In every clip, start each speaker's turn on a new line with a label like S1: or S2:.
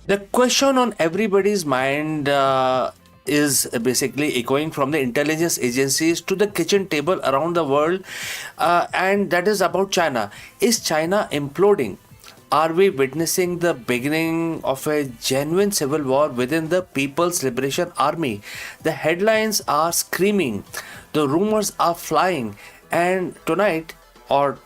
S1: The question on everybody's mind is basically echoing from the intelligence agencies to the kitchen table around the world, and that is about China. Is China imploding? Are we witnessing the beginning of a genuine civil war within the People's Liberation Army? The headlines are screaming, the rumors are flying, and tonight or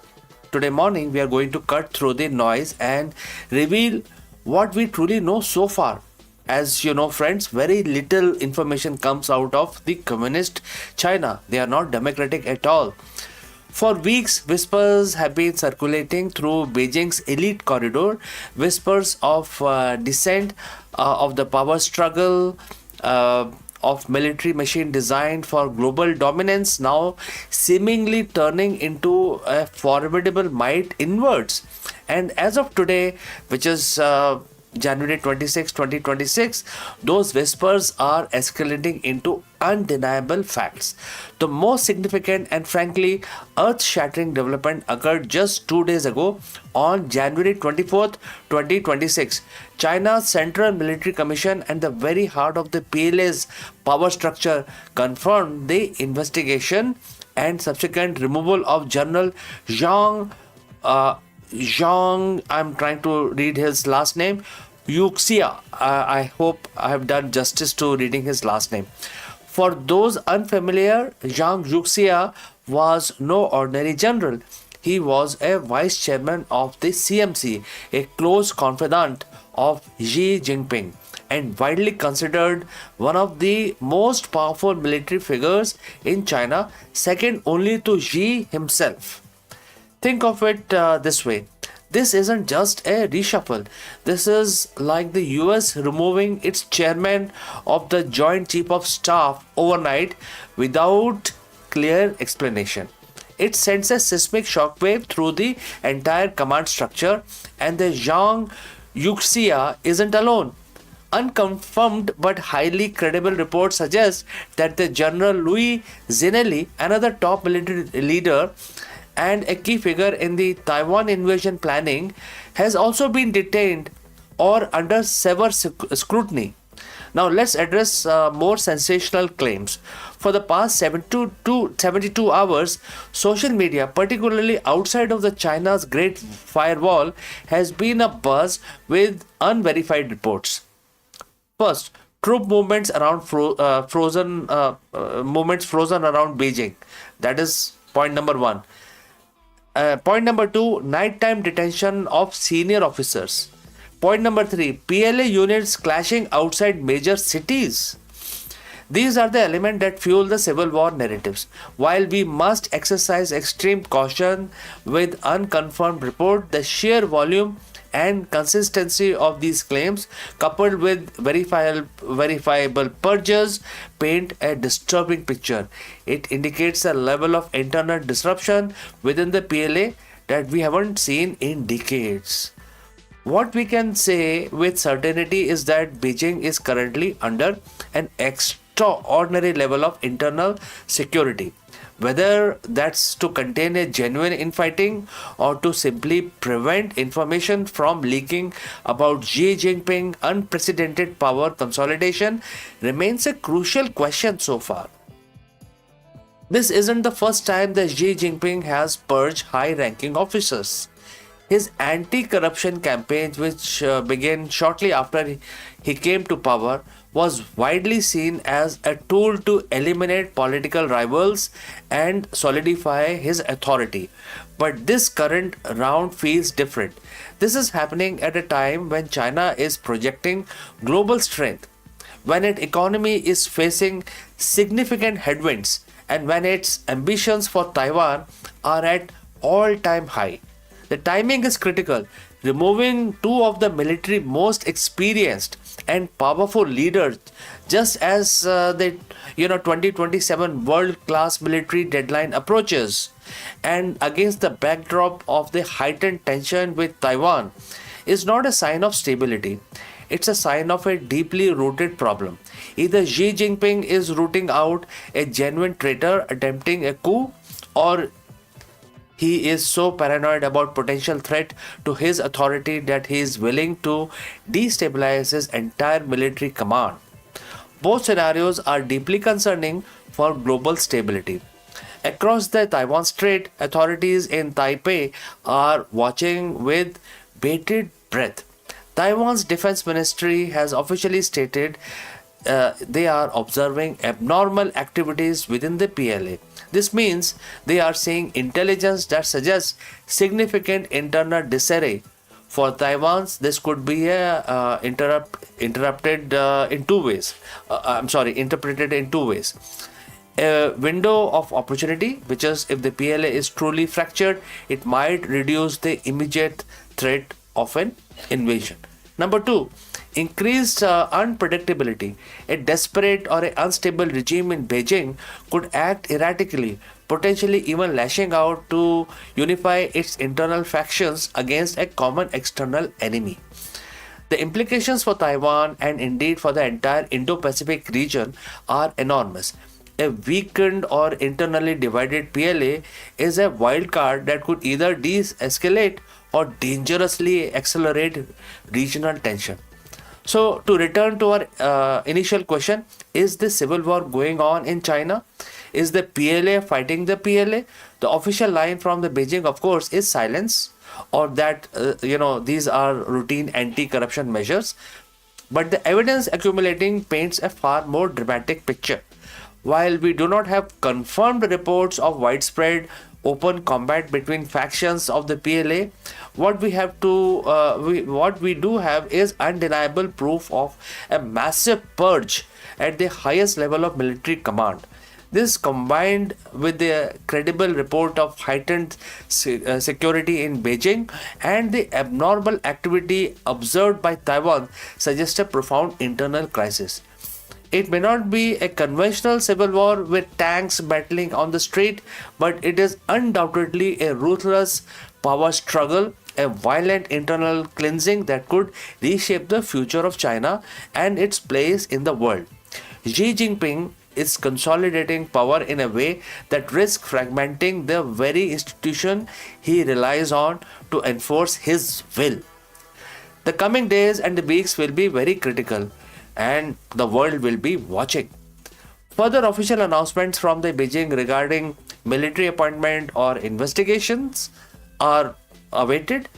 S1: today morning we are going to cut through the noise and reveal what we truly know so far. As you know, friends, very little information comes out of the communist China. They are not democratic at all. For weeks, whispers have been circulating through Beijing's elite corridor, whispers of dissent, of the power struggle, of military machine designed for global dominance, now seemingly turning into a formidable might inwards. And as of today, which is January 26, 2026, those whispers are escalating into undeniable facts. The most significant and frankly earth shattering development occurred just 2 days ago on January 24th, 2026. China's Central Military Commission and the very heart of the PLA's power structure confirmed the investigation and subsequent removal of General Zhang. Zhang, I'm trying to read his last name, Youxia. I hope I have done justice to reading his last name. For those unfamiliar, Zhang Youxia was no ordinary general. He was a vice chairman of the CMC, a close confidant of Xi Jinping, and widely considered one of the most powerful military figures in China, second only to Xi himself. Think of it this way. This isn't just a reshuffle. This is like the US removing its chairman of the Joint Chief of Staff overnight without clear explanation. It sends a seismic shockwave through the entire command structure, and the Zhang Yuxia isn't alone. Unconfirmed but highly credible reports suggest that the General Louis Zhenli, another top military leader and a key figure in the Taiwan invasion planning, has also been detained or under severe scrutiny. Now let's address more sensational claims. For the past 72 hours, social media, particularly outside of the China's Great Firewall, has been abuzz with unverified reports. First, troop movements around movements frozen around Beijing. That is point number one. Point number two, nighttime detention of senior officers. Point number three, PLA units clashing outside major cities. These are the elements that fuel the civil war narratives. While we must exercise extreme caution with unconfirmed report, the sheer volume and consistency of these claims, coupled with verifiable purges, paint a disturbing picture. It indicates a level of internal disruption within the PLA that we haven't seen in decades. What we can say with certainty is that Beijing is currently under an extraordinary level of internal security. Whether that's to contain a genuine infighting or to simply prevent information from leaking about Xi Jinping unprecedented power consolidation remains a crucial question so far. This isn't the first time that Xi Jinping has purged high-ranking officers. His anti-corruption campaign, which began shortly after he came to power, was widely seen as a tool to eliminate political rivals and solidify his authority. But this current round feels different. This is happening at a time when China is projecting global strength, when its economy is facing significant headwinds, and when its ambitions for Taiwan are at all-time high. The timing is critical. Removing two of the military most experienced and powerful leaders just as the 2027 world-class military deadline approaches, and against the backdrop of the heightened tension with Taiwan, is not a sign of stability. It's a sign of a deeply rooted problem. Either Xi Jinping is rooting out a genuine traitor attempting a coup, or He is so paranoid about potential threat to his authority that he is willing to destabilize his entire military command. Both scenarios are deeply concerning for global stability. Across the Taiwan Strait, authorities in Taipei are watching with bated breath. Taiwan's defense ministry has officially stated they are observing abnormal activities within the PLA. This means they are seeing intelligence that suggests significant internal disarray. For Taiwan's, this could be interrupted in two ways. Interpreted in two ways. A window of opportunity, which is if the PLA is truly fractured, it might reduce the immediate threat of an invasion. Number two, increased unpredictability. A desperate or an unstable regime in Beijing could act erratically, potentially even lashing out to unify its internal factions against a common external enemy. The implications for Taiwan and indeed for the entire Indo-Pacific region are enormous. A weakened or internally divided PLA is a wild card that could either de-escalate or dangerously accelerate regional tension. So, to return to our initial question, is this civil war going on in China? Is the PLA fighting the PLA? The official line from the Beijing, of course, is silence, or that these are routine anti-corruption measures. But the evidence accumulating paints a far more dramatic picture. While we do not have confirmed reports of widespread open combat between factions of the PLA, what we do have is undeniable proof of a massive purge at the highest level of military command. This, combined with the credible report of heightened security in Beijing and the abnormal activity observed by Taiwan, suggests a profound internal crisis. It may not be a conventional civil war with tanks battling on the street, but it is undoubtedly a ruthless power struggle, a violent internal cleansing that could reshape the future of China and its place in the world. Xi Jinping is consolidating power in a way that risks fragmenting the very institution he relies on to enforce his will. The coming days and the weeks will be very critical, and the world will be watching. Further official announcements from the Beijing regarding military appointment or investigations are awaited.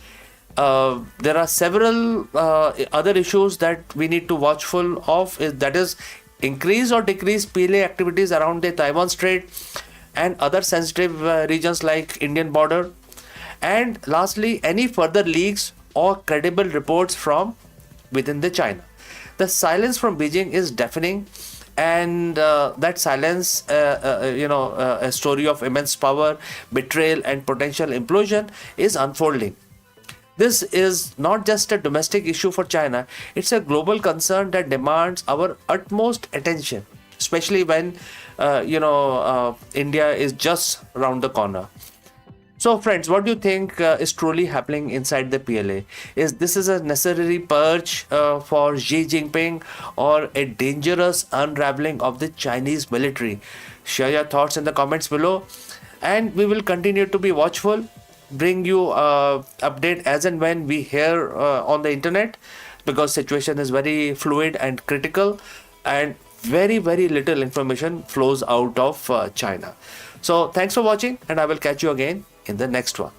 S1: There are several other issues that we need to watchful of, that is increase or decrease PLA activities around the Taiwan Strait and other sensitive regions like Indian border. And lastly, any further leaks or credible reports from within the China. The silence from Beijing is deafening, and that silence, a story of immense power, betrayal, and potential implosion is unfolding. This is not just a domestic issue for China, it's a global concern that demands our utmost attention, especially when, India is just around the corner. So friends, what do you think is truly happening inside the PLA? Is this a necessary purge for Xi Jinping, or a dangerous unraveling of the Chinese military? Share your thoughts in the comments below, and we will continue to be watchful, bring you update as and when we hear on the internet, because situation is very fluid and critical, and very little information flows out of China. So thanks for watching, and I will catch you again in the next one.